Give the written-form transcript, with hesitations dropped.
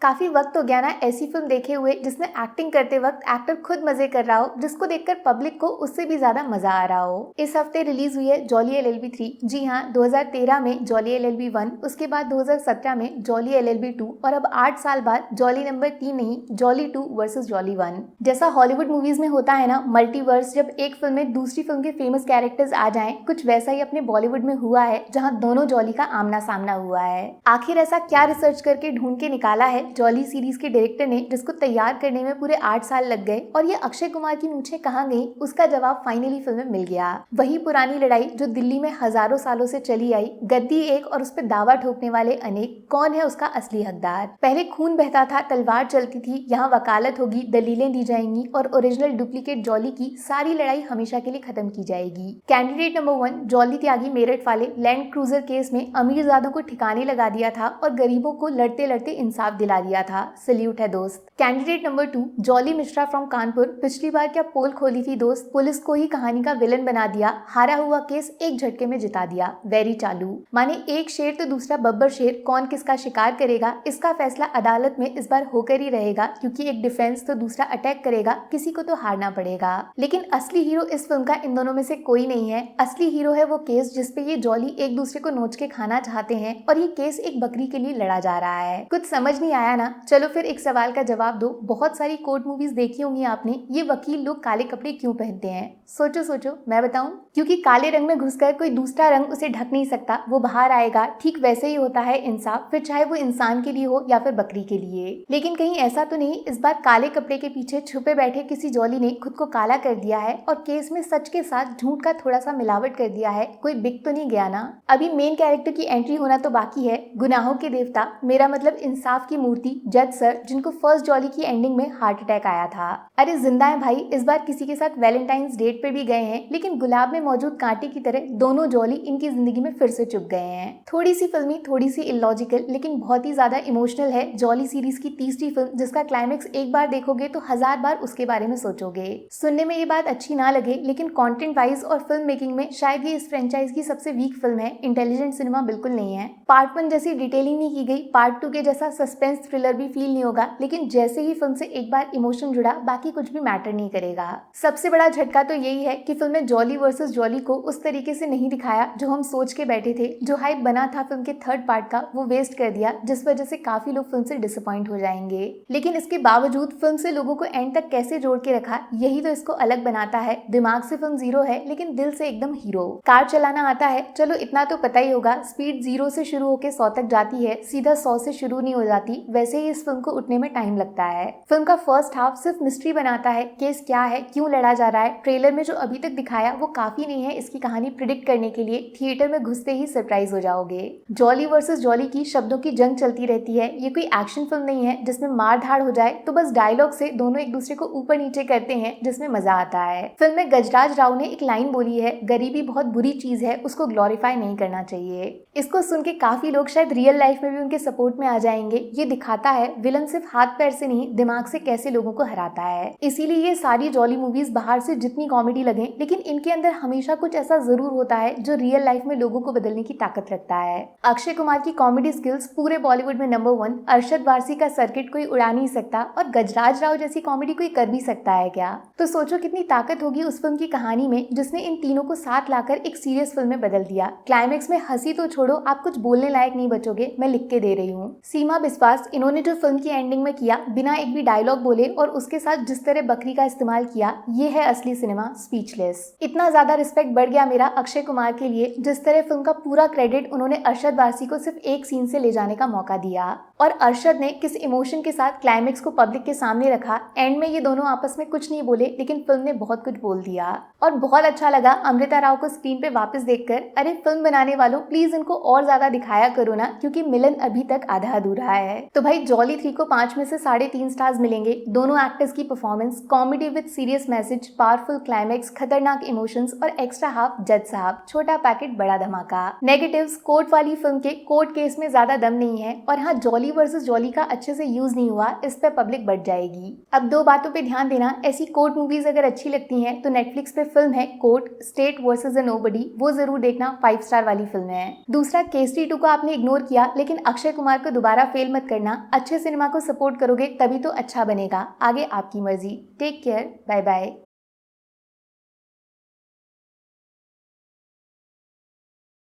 काफी वक्त हो गया ना ऐसी फिल्म देखे हुए जिसमें एक्टिंग करते वक्त एक्टर खुद मजे कर रहा हो, जिसको देखकर पब्लिक को उससे भी ज्यादा मजा आ रहा हो। इस हफ्ते रिलीज हुई है जॉली एलएलबी 3। जी हाँ, 2013 में जॉली एलएलबी 1, उसके बाद 2017 में जॉली एलएलबी 2 और अब 8 साल बाद जॉली नंबर 3 नहीं, जॉली 2 वर्सेस जॉली 1। जैसा हॉलीवुड मूवीज में होता है ना मल्टीवर्स, जब एक फिल्म में दूसरी फिल्म के फेमस कैरेक्टर्स आ जाएं, कुछ वैसा ही अपने बॉलीवुड में हुआ है जहां दोनों जॉली का आमना सामना हुआ है। आखिर ऐसा क्या रिसर्च करके ढूंढ के निकाला है जॉली सीरीज के डायरेक्टर ने, जिसको तैयार करने में पूरे 8 साल लग गए, और ये अक्षय कुमार की मूंछें कहाँ गई, उसका जवाब फाइनली फिल्म में मिल गया। वही पुरानी लड़ाई जो दिल्ली में हजारों सालों से चली आई, गद्दी एक और उस पर दावा ठोकने वाले अनेक, कौन है उसका असली हकदार। पहले खून बहता था, तलवार चलती थी, यहाँ वकालत होगी, दलीलें दी जाएंगी और ओरिजिनल डुप्लीकेट जॉली की सारी लड़ाई हमेशा के लिए खत्म की जाएगी। कैंडिडेट नंबर 1 जॉली त्यागी मेरठ वाले लैंड क्रूजर केस में अमीरजादों को ठिकाने लगा दिया था और गरीबों को लड़ते लड़ते इंसाफ दिला दिया था। सल्यूट है दोस्त। Candidate number 2 jolly Mishra from Kanpur, पिछली बार क्या पोल खोली थी दोस्त, पुलिस को ही कहानी का विलन बना दिया, हारा हुआ केस एक झटके में जिता दिया। वेरी चालू। माने एक शेर तो दूसरा बब्बर शेर, कौन किसका शिकार करेगा इसका फैसला अदालत में इस बार होकर ही रहेगा, क्योंकि एक डिफेंस तो दूसरा अटैक करेगा, किसी को तो हारना पड़ेगा। लेकिन असली हीरो इस फिल्म का इन दोनों में से कोई नहीं है। असली हीरो है वो केस जिसपे ये जॉली एक दूसरे को नोच के खाना चाहते हैं, और ये केस एक बकरी के लिए लड़ा जा रहा है। कुछ समझ नहीं आया ना? चलो फिर एक सवाल का जवाब दो। बहुत सारी कोर्ट मूवीज देखी होंगी आपने, ये वकील लोग काले कपड़े क्यों पहनते हैं? सोचो सोचो, मैं बताऊं। क्योंकि काले रंग में घुसकर कोई दूसरा रंग उसे ढक नहीं सकता, वो बाहर आएगा। ठीक वैसे ही होता है इंसाफ, फिर चाहे वो इंसान के लिए हो या फिर बकरी के लिए। लेकिन कहीं ऐसा तो नहीं इस बार काले कपड़े के पीछे छुपे बैठे किसी जॉली ने खुद को काला कर दिया है और केस में सच के साथ झूठ का थोड़ा सा मिलावट कर दिया है? कोई बिक तो नहीं गया ना? अभी मेन कैरेक्टर की एंट्री होना तो बाकी है। गुनाहों के देवता, मेरा मतलब इंसाफ की मूर्ति, जज सर, जिनको फर्स्ट जॉली की एंडिंग में हार्ट अटैक आया था। अरे जिंदा है भाई, इस बार किसी के साथ वैलेंटाइंस डेट पे भी गए हैं, लेकिन गुलाब में मौजूद कांटे की तरह दोनों जॉली इनकी जिंदगी में फिर से चुप गए हैं। थोड़ी सी फिल्मी, थोड़ी सी इलॉजिकल, लेकिन बहुत ही ज्यादा इमोशनल है जॉली सीरीज की तीसरी फिल्म, जिसका क्लाइमेक्स एक बार देखोगे तो 1000 बार उसके बारे में सोचोगे। सुनने में ये बात अच्छी ना लगे, लेकिन कंटेंट वाइज और फिल्म मेकिंग में शायद ये इस फ्रेंचाइज की सबसे वीक फिल्म है। इंटेलिजेंट सिनेमा बिल्कुल नहीं है। पार्ट 1 जैसी डिटेलिंग नहीं की गई, पार्ट 2 के जैसा सस्पेंस थ्रिलर भी फील नहीं होगा, लेकिन जैसे ही फिल्म से एक बार इमोशन जुड़ा, बाकी कुछ भी मैटर नहीं करेगा। सबसे बड़ा झटका तो यही है कि फिल्म में जॉली वर्सेस जॉली को उस तरीके से नहीं दिखाया जो हम सोच के बैठे थे। जो हाइप बना था फिल्म के थर्ड पार्ट का, वो वेस्ट कर दिया, जिस वजह से काफी लोग फिल्म से डिसअपॉइंट हो जाएंगे। लेकिन इसके बावजूद फिल्म से लोगों को एंड तक कैसे जोड़ के रखा, यही तो इसको अलग बनाता है। दिमाग से फिल्म जीरो है, लेकिन दिल से एकदम हीरो। कार चलाना आता है, चलो इतना तो पता ही होगा। स्पीड 0 से शुरू होकर 100 तक जाती है, सीधा 100 से शुरू नहीं हो जाती। वैसे ही इस फिल्म को उठने में टाइम लगता है। फिल्म का फर्स्ट हाफ सिर्फ मिस्ट्री बनाता है, केस क्या है, क्यों लड़ा जा रहा है। ट्रेलर में जो अभी तक दिखाया वो काफी नहीं है इसकी कहानी प्रिडिक्ट करने के लिए। थिएटर में घुसते ही सरप्राइज हो जाओगे। जॉली वर्सेस जॉली की शब्दों की जंग चलती रहती है। ये कोई एक्शन फिल्म नहीं है जिसमें मार धाड़ हो जाए, तो बस डायलॉग से दोनों एक दूसरे को ऊपर नीचे करते हैं, जिसमें मजा आता है। फिल्म में गजराज राव ने एक लाइन बोली है, गरीबी बहुत बुरी चीज है, उसको ग्लोरीफाई नहीं करना चाहिए। इसको सुन के काफी लोग शायद रियल लाइफ में भी उनके सपोर्ट में आ जाएंगे। ये दिखाता है विलन सिर्फ हाथ पैर से नहीं, दिमाग से कैसे लोगों को हराता है। इसीलिए ये सारी जॉली मूवीज बाहर से जितनी कॉमेडी लगे, लेकिन इनके अंदर हमेशा कुछ ऐसा जरूर होता है जो रियल लाइफ में लोगों को बदलने की ताकत रखता है। अक्षय कुमार की कॉमेडी स्किल्स पूरे बॉलीवुड में नंबर 1। अरशद वारसी का सर्किट कोई उड़ा नहीं सकता, और गजराज राव जैसी कॉमेडी कोई कर भी सकता है क्या? तो सोचो कितनी ताकत होगी उस फिल्म की कहानी में, जिसने इन तीनों को साथ लाकर एक सीरियस फिल्म में बदल दिया। क्लाइमेक्स में हंसी तो छोड़ो, आप कुछ बोलने लायक नहीं बचोगे, मैं लिख के दे रही हूँ। सीमा बिस्वास, इन्होंने जो फिल्म की एंडिंग में किया, बिना एक भी डायलॉग बोले और उसके साथ जिस तरह बकरी का इस्तेमाल किया, ये है असली सिनेमा। स्पीचलेस। इतना ज्यादा रिस्पेक्ट बढ़ गया मेरा अक्षय कुमार के लिए, जिस तरह फिल्म का पूरा क्रेडिट उन्होंने अरशद वारसी को सिर्फ एक सीन से ले जाने का मौका दिया। और अरशद ने किस इमोशन के साथ क्लाइमेक्स को पब्लिक के सामने रखा। एंड में ये दोनों आपस में कुछ नहीं बोले, लेकिन फिल्म ने बहुत कुछ बोल दिया। और बहुत अच्छा लगा अमृता राव को स्क्रीन पे वापस देखकर। अरे फिल्म बनाने वालों, प्लीज इनको और ज्यादा दिखाया करो ना, क्योंकि मिलन अभी तक आधा अधूरा है। तो भाई जॉली 3 को 5 में से 3.5 स्टार्स मिलेंगे। दोनों एक्टर्स की performance, comedy with serious message, powerful climax, खतरनाक इमोशंस और एक्स्ट्रा हाफ जज साहब, छोटा पैकेट बड़ा धमाका। नेगेटिव्स, कोर्ट वाली फिल्म के कोर्ट केस में ज्यादा दम नहीं है। और हाँ, जॉली जॉली वर्सेस जॉली का अच्छे से यूज नहीं हुआ, इस पे पब्लिक बढ़ जाएगी। अब 2 बातों पे ध्यान देना, ऐसी कोर्ट मूवीज अगर अच्छी लगती हैं तो नेटफ्लिक्स पे फिल्म है कोर्ट स्टेट वर्सेस अ नोबडी, वो जरूर देखना, 5 स्टार वाली फिल्म है। दूसरा, केसरी 2 को आपने इग्नोर किया, लेकिन अक्षय कुमार को दोबारा फेल मत करना। अच्छे सिनेमा को सपोर्ट करोगे तभी तो अच्छा बनेगा। आगे आपकी मर्जी। Take care, bye bye.